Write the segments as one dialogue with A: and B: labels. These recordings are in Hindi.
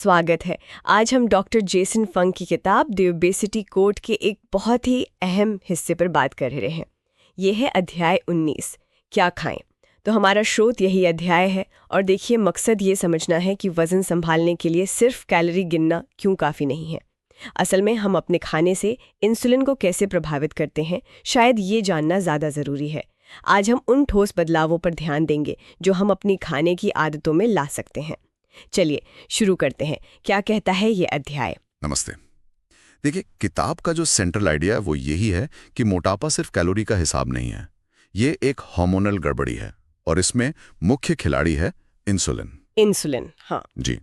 A: स्वागत है। आज हम डॉक्टर जेसन फंक की किताब द ओबेसिटी कोड के एक बहुत ही अहम हिस्से पर बात कर रहे हैं। ये है अध्याय 19, क्या खाएं। तो हमारा स्रोत यही अध्याय है और देखिए, मकसद ये समझना है कि वज़न संभालने के लिए सिर्फ कैलोरी गिनना क्यों काफ़ी नहीं है। असल में हम अपने खाने से इंसुलिन को कैसे प्रभावित करते हैं, शायद ये जानना ज़्यादा ज़रूरी है। आज हम उन ठोस बदलावों पर ध्यान देंगे जो हम अपनी खाने की आदतों में ला सकते हैं। चलिए शुरू करते हैं। क्या कहता है ये अध्याय?
B: नमस्ते। देखिए, किताब का जो सेंट्रल आइडिया है वो यही है कि मोटापा सिर्फ कैलोरी का हिसाब नहीं है, ये एक हार्मोनल गड़बड़ी है और इसमें मुख्य खिलाड़ी है इंसुलिन।
A: इंसुलिन, हाँ।
B: जी,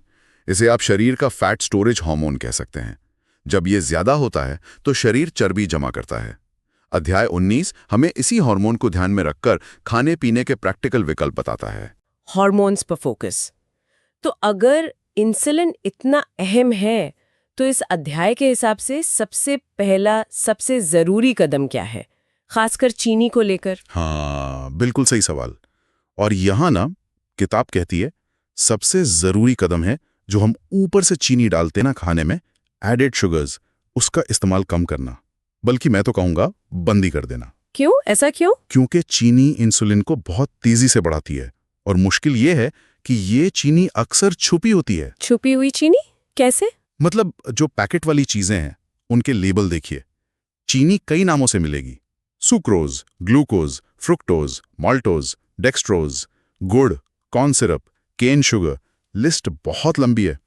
B: इसे आप शरीर का फैट स्टोरेज हार्मोन कह सकते हैं। जब ये ज्यादा होता है तो शरीर चर्बी जमा करता है। अध्याय 19 हमें इसी हार्मोन को ध्यान में रखकर खाने पीने के प्रैक्टिकल विकल्प बताता है।
A: हार्मोन्स पर फोकस। तो अगर इंसुलिन इतना अहम है तो इस अध्याय के हिसाब से सबसे पहला सबसे जरूरी कदम क्या है, खासकर चीनी को लेकर?
B: हाँ, बिल्कुल सही सवाल। और यहाँ ना किताब कहती है सबसे जरूरी कदम है जो हम ऊपर से चीनी डालते ना खाने में, एडेड शुगर्स, उसका इस्तेमाल कम करना, बल्कि मैं तो कहूँगा बंद ही कर देना।
A: क्यों, ऐसा क्यों?
B: क्योंकि चीनी इंसुलिन को बहुत तेजी से बढ़ाती है और मुश्किल ये है कि ये चीनी अक्सर छुपी होती है।
A: छुपी हुई चीनी कैसे?
B: मतलब जो पैकेट वाली चीजें हैं उनके लेबल देखिए, चीनी कई नामों से मिलेगी, sucrose, glucose, fructose, maltose, dextrose, गुड़, corn syrup, cane sugar, list बहुत लंबी है।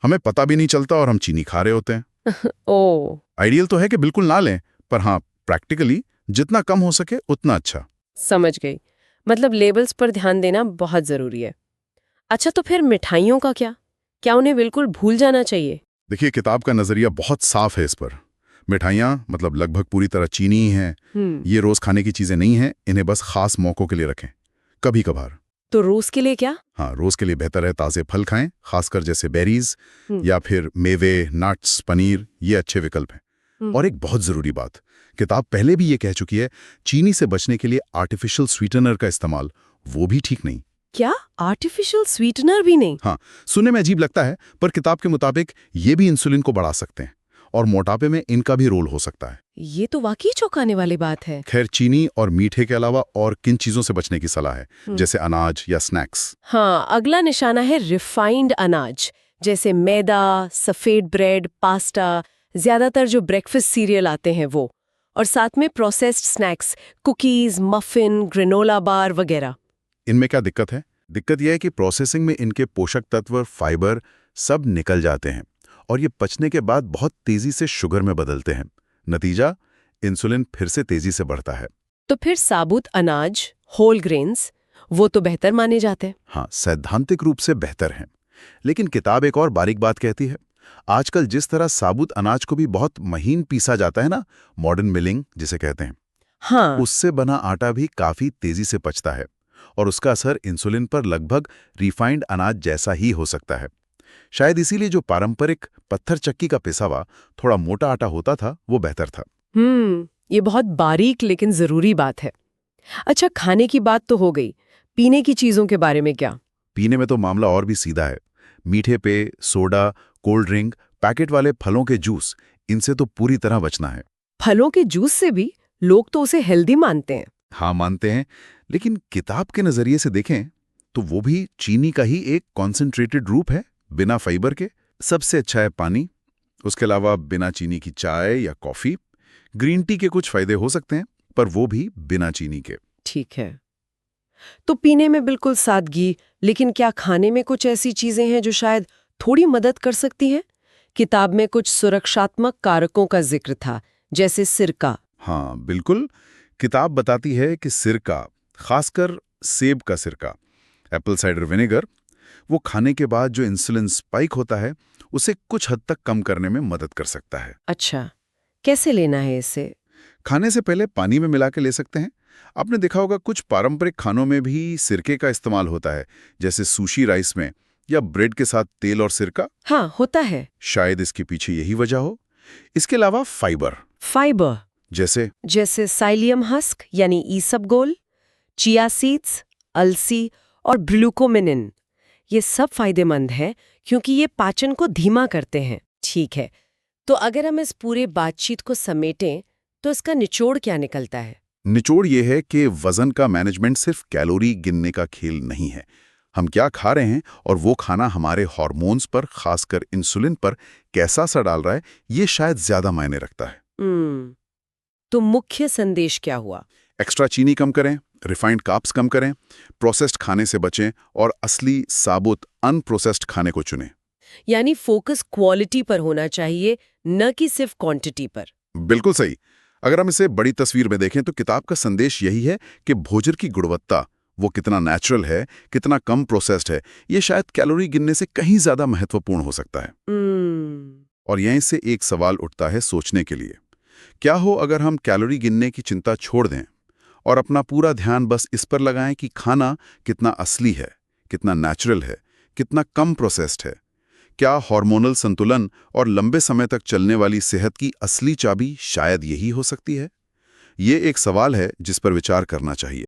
B: हमें पता भी नहीं चलता और हम चीनी खा रहे होते हैं।
A: ओ,
B: आइडियल तो है कि बिल्कुल ना लें, पर हाँ, प्रैक्टिकली जितना कम हो सके उतना अच्छा।
A: समझ गई। मतलब लेबल्स पर ध्यान देना बहुत जरूरी है। अच्छा, तो फिर मिठाइयों का क्या उन्हें बिल्कुल भूल जाना चाहिए?
B: देखिए, किताब का नजरिया बहुत साफ है इस पर। मिठाइयाँ मतलब लगभग पूरी तरह चीनी ही हैं। ये रोज खाने की चीजें नहीं हैं, इन्हें बस खास मौकों के लिए रखें, कभी कभार।
A: तो रोज के लिए क्या?
B: हाँ, रोज के लिए बेहतर है ताजे फल खाएं, खासकर जैसे बेरीज या फिर मेवे, नट्स, पनीर, ये अच्छे विकल्प हैं। और एक बहुत जरूरी बात, किताब पहले भी ये कह चुकी है, चीनी से बचने के लिए आर्टिफिशियल स्वीटनर का इस्तेमाल वो भी ठीक नहीं।
A: क्या आर्टिफिशियल स्वीटनर भी नहीं?
B: हाँ, सुनने में अजीब लगता है, पर किताब के मुताबिक ये भी इंसुलिन को बढ़ा सकते हैं और मोटापे में इनका भी रोल हो सकता है।
A: ये तो वाकई चौंकाने वाली बात है।
B: खैर, चीनी और मीठे के अलावा और किन चीजों से बचने की सलाह है, जैसे अनाज या स्नैक्स?
A: हाँ, अगला निशाना है रिफाइंड अनाज, जैसे मैदा, सफेद ब्रेड, पास्ता, ज्यादातर जो ब्रेकफास्ट सीरियल आते हैं वो, और साथ में processed snacks, cookies, muffin, granola bar वगैरह।
B: इनमें क्या दिक्कत है? दिक्कत यह है कि प्रोसेसिंग में इनके पोषक तत्व, फाइबर सब निकल जाते हैं और ये पचने के बाद बहुत तेजी से शुगर में बदलते हैं। नतीजा, इंसुलिन फिर से तेजी से बढ़ता है।
A: तो फिर साबुत अनाज, होल ग्रेन्स, वो तो बेहतर माने जाते हैं।
B: हाँ, सैद्धांतिक रूप से बेहतर हैं, लेकिन किताब एक और बारीक बात कहती है। आजकल जिस तरह साबुत अनाज को भी बहुत महीन पीसा जाता है ना, मॉडर्न मिलिंग जिसे कहते हैं,
A: हाँ,
B: उससे बना आटा भी काफी तेजी से पचता है और उसका असर इंसुलिन पर लगभग रिफाइंड अनाज जैसा ही हो सकता है। शायद इसीलिए जो पारंपरिक पत्थर चक्की का पिसा हुआ थोड़ा मोटा आटा होता था वो बेहतर था।
A: ये बहुत बारीक लेकिन जरूरी बात है। अच्छा, खाने की बात तो हो गई, पीने की चीजों के बारे में क्या?
B: पीने में तो मामला और भी सीधा है। मीठे पेय, सोडा, कोल्ड ड्रिंक, पैकेट वाले फलों के जूस, इनसे तो पूरी तरह बचना है।
A: फलों के जूस से भी लोग तो उसे हेल्दी मानते हैं।
B: हाँ, मानते हैं, लेकिन किताब के नजरिए से देखें तो वो भी चीनी का ही एक कॉन्सेंट्रेटेड रूप है, बिना फाइबर के। सबसे अच्छा है पानी। उसके अलावा बिना चीनी की चाय या कॉफी, ग्रीन टी के कुछ फायदे हो सकते हैं, पर वो भी बिना चीनी के।
A: ठीक है, तो पीने में बिल्कुल सादगी, लेकिन क्या खाने में कुछ ऐसी चीजें हैं जो शायद थोड़ी मदद कर सकती हैं? किताब में कुछ सुरक्षात्मक कारकों का जिक्र था, जैसे सिरका।
B: हाँ, बिल्कुल। किताब बताती है कि सिरका, खासकर सेब का सिरका, एप्पल साइडर विनेगर, वो खाने के बाद जो इंसुलिन स्पाइक होता है उसे कुछ हद तक कम करने में मदद कर सकता है।
A: अच्छा, कैसे लेना है इसे?
B: खाने से पहले पानी में मिला के ले सकते हैं। आपने देखा होगा कुछ पारंपरिक खानों में भी सिरके का इस्तेमाल होता है, जैसे सुशी राइस में या ब्रेड के साथ तेल और सिरका।
A: हाँ, होता है।
B: शायद इसके पीछे यही वजह हो। इसके अलावा फाइबर,
A: फाइबर
B: जैसे
A: साइलियम हस्क यानी ईसबगोल, चिया सीड्स, अलसी और ग्लूकोमिनिन,
C: ये सब फायदेमंद है क्योंकि ये पाचन को धीमा करते हैं। ठीक है, तो अगर हम इस पूरे बातचीत को समेटें तो इसका निचोड़ क्या निकलता है?
B: निचोड़ ये है कि वजन का मैनेजमेंट सिर्फ कैलोरी गिनने का खेल नहीं है। हम क्या खा रहे हैं और वो खाना हमारे हार्मोन्स पर, खासकर इंसुलिन पर कैसा असर डाल रहा है, ये शायद ज्यादा मायने रखता है।
C: तो मुख्य संदेश क्या हुआ?
B: एक्स्ट्रा चीनी कम करें, रिफाइंड कार्ब्स कम करें, प्रोसेस्ड खाने से बचें और असली साबुत अनप्रोसेस्ड खाने को चुनें।
C: यानी फोकस क्वालिटी पर होना चाहिए, न कि सिर्फ क्वांटिटी पर।
B: बिल्कुल सही। अगर हम इसे बड़ी तस्वीर में देखें तो किताब का संदेश यही है कि भोजन की गुणवत्ता, वो कितना नेचुरल है, कितना कम प्रोसेस्ड है, ये शायद कैलोरी गिनने से कहीं ज्यादा महत्वपूर्ण हो सकता है। और यहीं से एक सवाल उठता है सोचने के लिए। क्या हो अगर हम कैलोरी गिनने की चिंता छोड़ दें और अपना पूरा ध्यान बस इस पर लगाएं कि खाना कितना असली है, कितना नेचुरल है, कितना कम प्रोसेस्ड है? क्या हार्मोनल संतुलन और लंबे समय तक चलने वाली सेहत की असली चाबी शायद यही हो सकती है? ये एक सवाल है जिस पर विचार करना चाहिए।